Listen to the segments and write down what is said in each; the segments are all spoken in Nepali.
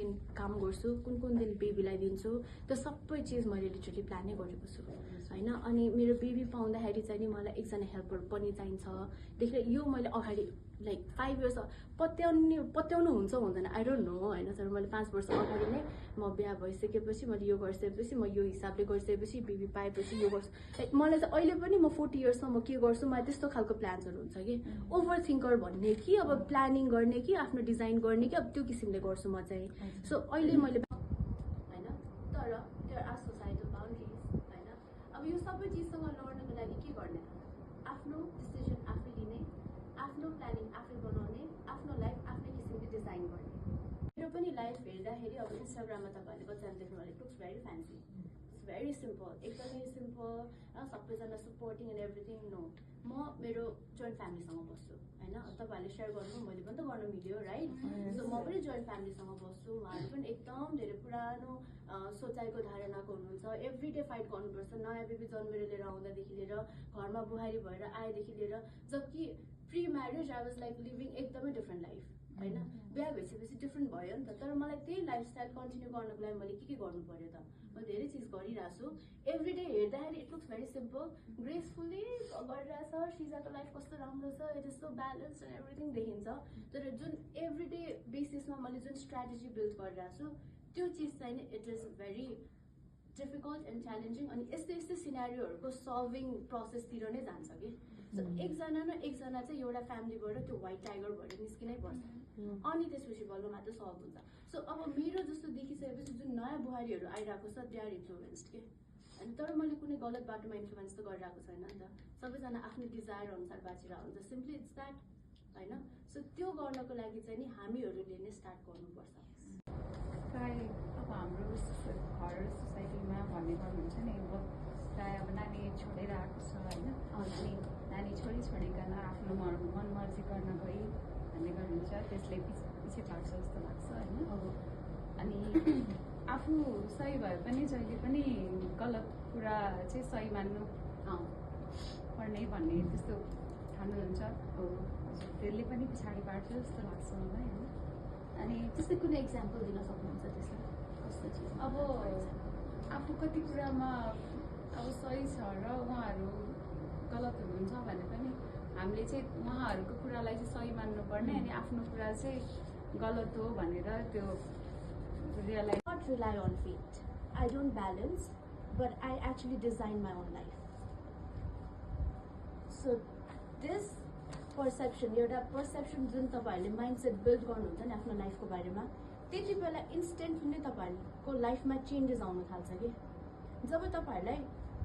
दिन काम गर्छु, कुन दिन बेबीलाई दिन्छु, त्यो सबै चिज मैले लिटरली प्लानै गरेको छु हैन। अनि मेरो बेबी पाउँदाखेरि चाहिँ नि मलाई एकजना हेल्पर पनि चाहिन्छ। देखि यो मैले अगाडि लाइक 5 इयर्स पत्याउनु हुन्छ हुँदैन आई डोन्ट नो हैन। तर मैले 5 वर्ष अगाडि नै म बिहा भइसकेपछि मैले यो गरिसकेपछि म यो हिसाबले गरिसकेपछि बेबी पाएपछि यो गर्छु। लाइक मलाई चाहिँ अहिले पनि म 40 इयर्समा म के गर्छु मलाई त्यस्तो खालको प्लान्सहरू हुन्छ कि ओभर थिङ्कर भन्ने कि अब प्लानिङ गर्ने कि आफ्नो डिजाइन गर्ने कि अब त्यो किसिमले गर्छु म चाहिँ। सो अहिले मैले हैन तर देयर आर सोसाइटल बाउन्ड्रिज हैन। अब यो सबै चिजसँग लड्नको लागि के गर्ने आफ्नो डिसिजन आफै लिने, आफ्नो प्लानिङ आफै बनाउने, आफ्नो लाइफ आफ्नै किसिमले डिजाइन गर्ने। मेरो पनि लाइफ हेर्दाखेरि अब इन्स्टाग्राममा तपाईँहरूले कतिजना देख्नुभयो it looks very fancy, it's very simple, एकदमै सिम्पल, सबैजना सपोर्टिङ एन्ड एभ्रिथिङ। नो, म मेरो जोइन्ट फ्यामिलीसँग बस्छु हैन। तपाईँहरूले सेयर गर्नु मैले पनि त गर्न मिल्यो राइट। सो म पनि जोइन्ट फ्यामिलीसँग बस्छु, उहाँहरू पनि एकदम धेरै पुरानो सोचाइको धारणाको हुनुहुन्छ। एभ्री डे फाइट गर्नुपर्छ, नयाँ बेबी जन्मेर लिएर आउँदादेखि लिएर घरमा बुहारी भएर आएदेखि लिएर, जबकि pre marriage I was like living एकदमै डिफ्रेन्ट लाइफ हैन। बिहा भइसकेपछि डिफ्रेन्ट भयो नि त। तर मलाई त्यही लाइफस्टाइल कन्टिन्यू गर्नको लागि मैले के गर्नु पर्यो त, म धेरै चिज गरिरहेको छु। एभ्री डे हेर्दाखेरि इट लुक्स भेरी सिम्पल, ग्रेसफुल्ली गरिरहेछ, सिजाको लाइफ कस्तो राम्रो छ, it is so balance and everything देखिन्छ। तर जुन एभ्री डे बेसिसमा मैले जुन स्ट्राटेजी बिल्ड गरिरहेको छु त्यो चिज चाहिँ it is very difficult and challenging. अनि यस्तै सिनारीहरूको सल्भिङ प्रोसेसतिर नै जान्छ कि। सो एकजना न एकजना चाहिँ एउटा फ्यामिलीबाट त्यो व्हाइट टाइगर भएर निस्किनै पर्छ, अनि त्यसपछि बल्ल मात्र सल्भ हुन्छ। सो अब मेरो जस्तो देखिसकेपछि जुन नयाँ बुहारीहरू आइरहेको छ दे आर इन्फ्लुएन्स्ड के अनि। तर मैले कुनै गलत बाटोमा इन्फ्लुएन्स त गरिरहेको छैन नि त, सबैजना आफ्नो डिजायर अनुसार बाँचिरहेको हुन्छ, सिम्पली इट्स द्याट हैन। सो त्यो गर्नको लागि चाहिँ नि हामीहरूले नै स्टार्ट गर्नुपर्छ। अब हाम्रो घर सोसाइटीमा भन्ने गर्नुहुन्छ नि प्रायः अब नानी छोडेर आएको छ होइन, अनि नानी छोडिकन आफ्नो मन मर्जी गर्न गई भन्ने गर्नुहुन्छ, त्यसले पछि भाग्छ जस्तो लाग्छ होइन। अनि आफू सही भए पनि जहिले पनि गलत कुरा चाहिँ सही मान्नु पर्ने भन्ने त्यस्तो ठान्नुहुन्छ, त्यसले पनि पछाडि पार्छ जस्तो लाग्छ मलाई होइन। अनि त्यस्तै कुनै इक्जाम्पल दिन सक्नुहुन्छ त्यसलाई कस्तो चिज? अब आफू कति कुरामा अब सही छ र उहाँहरू गलत हुनुहुन्छ भने पनि हामीले चाहिँ उहाँहरूको कुरालाई चाहिँ सही मान्नुपर्ने, अनि आफ्नो कुरा चाहिँ गलत हो भनेर त्यो realise. Not rely on fate, I don't balance but I actually design my own life. So this perception, एउटा पर्सेप्सन जुन तपाईँहरूले माइन्डसेट बिल्ड गर्नुहुन्छ नि आफ्नो लाइफको बारेमा, त्यति बेला इन्स्टेन्टली नै तपाईँहरूको लाइफमा चेन्जेस आउन थाल्छ कि। जब तपाईँहरूलाई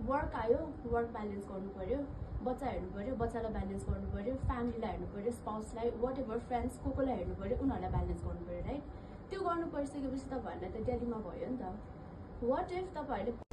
वर्क आयो, वर्क ब्यालेन्स गर्नु पर्यो, बच्चा हेर्नु पर्यो, बच्चालाई ब्यालेन्स गर्नु पर्यो, फ्यामिलीलाई हेर्नु पर्यो, स्पाउसलाई, वाट एभर फ्रेन्ड्स कोलाई हेर्नु पर्यो, उनीहरूलाई ब्यालेन्स गर्नु पर्यो राइट। त्यो गर्नु परिसकेपछि तपाईँहरूलाई त डेलीमा भयो नि त। वाट इफ तपाईँहरूले